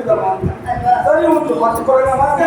ಒಳ್ಳೆದಿದ್ದಮ್ಮ ಅಂತ ಸರಿ ಉಂಟು ಮತ್ತೆ ಕೊಡೋಣ ಮತ್ತೆ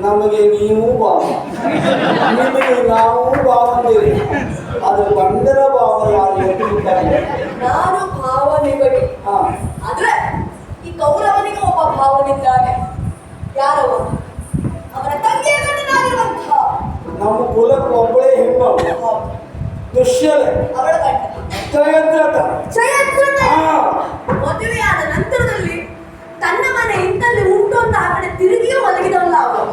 ನಮಗೆ ನೀವು ಭಾವ ನಿಮಗೆ ನಾವು ಭಾವಂದಿರಿ ಅದು ಗಂಡರ ಭಾವ ಯಾರು ಹೇಳ್ತಿದ್ದಾರೆ ನಾನು ಭಾವನೆಗಳು ಆದ್ರೆ ಈ ಕೌರವನಿಗೆ ಒಬ್ಬ ಭಾವನಿದ್ದಾನೆ ಯಾರವ ಅವನ ತಂದೆಯ ಗಂಡನಾಗಿರುವಂತಹ ನಮ್ಮ ಕುಲಕ್ಕೆ ಒಬ್ಬಳೇ ಹೆಣ್ಣು ದುಶ್ಯಲೆ ಅವಳ ಗಂಡ ಜಯದ್ರಥ ಮದುವೆಯಾದ ನಂತರದಲ್ಲಿ ತನ್ನ ಮನೆ ಇಂತಲ್ಲಿ ಉಂಟು ಅಂತ ಆ ಕಡೆ ತಿರುಗಿಯೂ ಮಲಗಿದವಲ್ಲ ಅವನು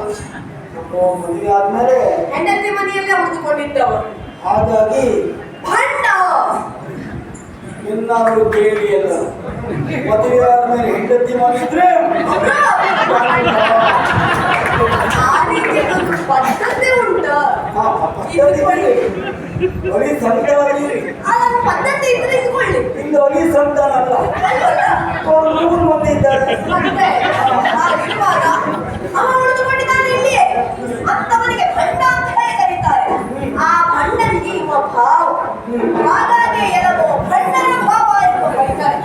ಮದುವೆ ಆದ್ಮೇಲೆ ಹೆಂಡತಿ ಮನೆಯಲ್ಲೇ ಉಳಿದುಕೊಂಡಿದ್ದವ ಹಾಗಾಗಿ ಭಂಡ ಇನ್ನಾರು ಕೇಳಿ ಅಲ್ಲ ಮದುವೆ ಆದ್ಮೇಲೆ ಹೆಂಡತಿ ಮಾಡಿದ್ರೆ ಪದ್ಧತಿ ಉಂಟು ಒಲಿ ಸಂತಾನ ಪದ್ಧತಿ ಇದ್ರೆ ಇಟ್ಕೊಳ್ಳಿ ಇಂದು ಒಲಿ ಸಂತಾನ ಅಲ್ಲ 3 ಮಂದಿ ಇದ್ದಾರೆ ಇರುವಾಗ ಅವ ಉಳಿದುಕೊಂಡಿದ್ದಾನೆ ಇಲ್ಲಿ ಮತ್ತವನಿಗೆ ಭಂಡ ಅಂತ ಕರೀತಾರೆ ಆ ಭಂಡನಿಗೆ ಇವ ಭಾವ ಹಾಗಾಗಿ ಎಲ್ಲವೋ ಭಂಡನ ಭಾವ ಎಂದು ಕರೀತಾರೆ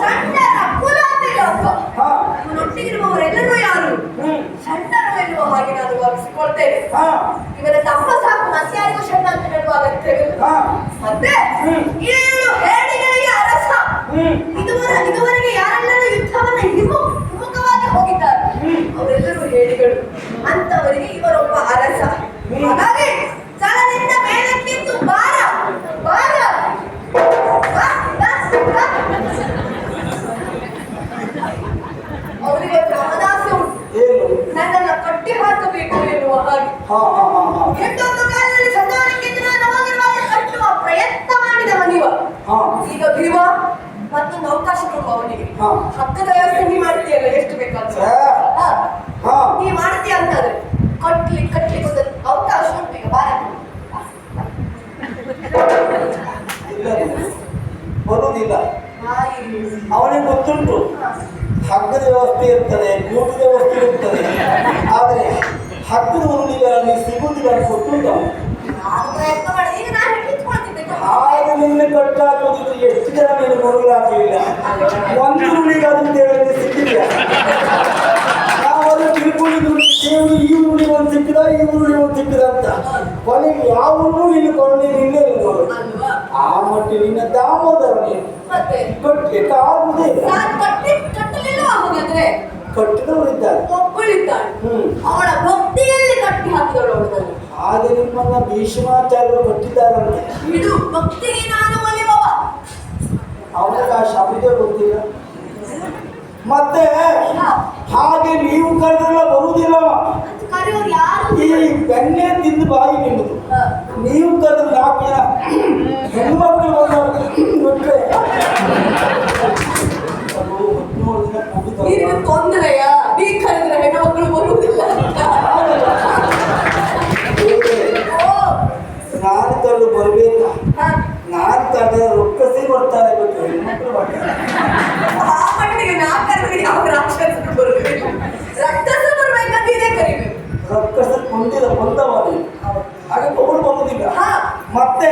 ಸಣ್ಣರ ಕುಲ ಇವನೊಟ್ಟಿಗಿರುವವರೆಲ್ಲರೂ ಯಾರು ಸಣ್ಣರು ಎನ್ನುವ ಹಾಗೆ ನಾನು ಭಾವಿಸಿಕೊಳ್ತೇನೆ ಇವರ ತಮ್ಮ ಸಾಕು ಮತ್ಯಾರಿಗೂ ಸಣ್ಣ ಅಂತ ಹೇಳುವ ಅಗತ್ಯವಿಲ್ಲ ಮತ್ತೆ 7 ಹೇಡಿಗಳಿಗೆ ಅರಸ ಇದುವರೆಗೆ ಯಾರೆಲ್ಲರೂ ಯುದ್ಧವನ್ನ ಹಿಮ್ಮುಖವಾಗಿ ಹೋಗಿದ್ದಾರೆ ಅವರೆಲ್ಲರೂ ಹೇಡಿಗಳು ಅಂತವರಿಗೆ ಇವರೊಬ್ಬ ಅರಸ ಹಾಗಾಗಿ ಸ್ಥಳದಿಂದ ಮೇಲಕ್ಕಿದ್ದು ಬಾರ ಬಾರ ಅವರಿಗೆ ಮಹದಾಸೆ ಉಂಟು ನನ್ನನ್ನು ಕಟ್ಟಿ ಹಾಕಬೇಕು ಎನ್ನುವ ಹಾಗೆ ಎಂಟೊಂದು ಕಾಲದಲ್ಲಿ ಸದಾನಕ್ಕೆ ಕಟ್ಟುವ ಪ್ರಯತ್ನ ಮಾಡಿದವ ನೀವ ಈಗ ಭೀಮ ಮತ್ತೊಂದು ಅವಕಾಶ ಕೊಡುವ ಅವನಿಗೆ. ಹಾ. ಹಕ್ಕದ ವ್ಯವಸ್ಥೆ ನೀ ಮಾಡ್ತೀಯಲ್ಲ ಎಷ್ಟು ಬೇಕಾದ್ರೆ. ಹಾ. ಹಾ. ನೀ ಮಾಡ್ತೀಯ ಅಂತಂದ್ರೆ ಕಟ್ಲಿಕ್ಕೆ ಒಂದು ಅವಕಾಶ ಉಂಟು ಈಗ ಬಾರ. ಇಲ್ಲ ಬರುವುದಿಲ್ಲ. ನಾಯಿ. ಅವನಿಗೆ ಗೊತ್ತುಂಟು ಹಗ್ಗದ ವ್ಯವಸ್ಥೆ ಇರ್ತದೆ, ಕೂಟದ ವ್ಯವಸ್ಥೆ ಇರ್ತದೆ, ಆದರೆ ಹಗ್ಗದ ಉರುಳಿಗಳಲ್ಲಿ ಸಿಗುವುದಿಲ್ಲ ಅಂತ ಗೊತ್ತುಂಟು. ನಾನು ಪ್ರಯತ್ನ ಮಾಡಿ ಈಗ ನಾನು ಹಿಡಿದುಕೊಳ್ತಿದ್ದೆ. ಹಾಗೆ ನಿನ್ನೆ ಕಟ್ಟಾಕೋದಿದ್ದು ಎಷ್ಟು ಜನ ನೀನು ಮರುಳಾಗಲಿಲ್ಲ. ಒಂದು ಉರುಳಿಗಾದ್ರೂ ದೇವರಿಗೆ ಸಿಕ್ಕಿಲ್ಲ. ನಾವದು ತಿಳ್ಕೊಂಡಿದ್ದು ದೇವರು ಈ ಉರುಳಿ ಒಂದು ಸಿಕ್ಕಿದ, ಈ ಉರುಳಿ ಒಂದು ಸಿಕ್ಕಿದ ಅಂತ. ಕೊನೆಗೆ ಯಾವನ್ನೂ ನೀನು ಕೊಂಡು ನಿನ್ನೆ ನೋಡು. ಅಲ್ವಾ? ಆ ಮಟ್ಟಿಗೆ ನಿನ್ನ ದಾಮೋದರ ನೀನು ಮತ್ತೆ ಕಟ್ಟಲಿಕ್ಕೆ ಆಗುವುದೇ ಇಲ್ಲ. ನಾನು ಕಟ್ಟಲಿಲ್ಲ ಹಾಗಾದ್ರೆ. ಕಟ್ಟಿದವರಿದ್ದಾರೆ, ಒಬ್ಬಳಿದ್ದಾಳೆ. ಅವಳ ಭಕ್ತಿಯಲ್ಲಿ ಕಟ್ಟಿ ಹಾಕಿದಳು ಅವಳನ್ನು. ಹಾಗೆ ನಿಮ್ಮನ್ನ ಭೀಷ್ಮಾಚಾರ್ಯರು ಕಟ್ಟಿದ್ದಾರಂತೆ. ಇದು ಭಕ್ತಿಗೆ ನಾನು ಒಲಿಯುವವ. ಅವನಿಗೆ ಆ ಶಬ್ದ ಗೊತ್ತಿಲ್ಲ. ಮತ್ತೆ ಹಾಗೆ ನೀವು ಕರೆದ್ರೆಲ್ಲ ಬರುವುದಿಲ್ಲ. ಕರೆಯೋರು ಯಾರು? ಈ ಬೆಣ್ಣೆ ತಿಂದು ಬಾಯಿ ನಿಮ್ಮದು. ನೀವು ಕರೆದ್ರೆ 4 ಜನ ಹೆಣ್ಮಕ್ಳು ಬಿಟ್ರೆ ನಿನಗೆ ತೊಂದರೆಯ ನೀ ಕರೆದ್ರೆ ಹೆಣ್ಮಕ್ಳು ಬರುವುದಿಲ್ಲ ಅಂತ. ಓ, ನಾನು ಕರೆದು ಬರಬೇಕಾ? ಹಾ. ನಾನು ಕರೆದ್ರೆ ರೊಕ್ಕಸಿ ಬರ್ತಾರೆ, ಬಿಟ್ಟು ಹೆಣ್ಮಕ್ಳು ಬರ್ತಾರೆ. ಆ ಮಟ್ಟಿಗೆ ನಾ ಕರೆದ್ರೆ ಯಾವ ರಾಕ್ಷಸರು ಬರಬೇಕು? ರಕ್ತಸ ಬರ್ಬೇಕಂತ ಇದೇ ಕರಿಬೇಕು. ರೊಕ್ಕಸ ಬಂದವ ಹಾಗೆ ಅವರು ಬರುವುದಿಲ್ಲ. ಹಾ. ಮತ್ತೆ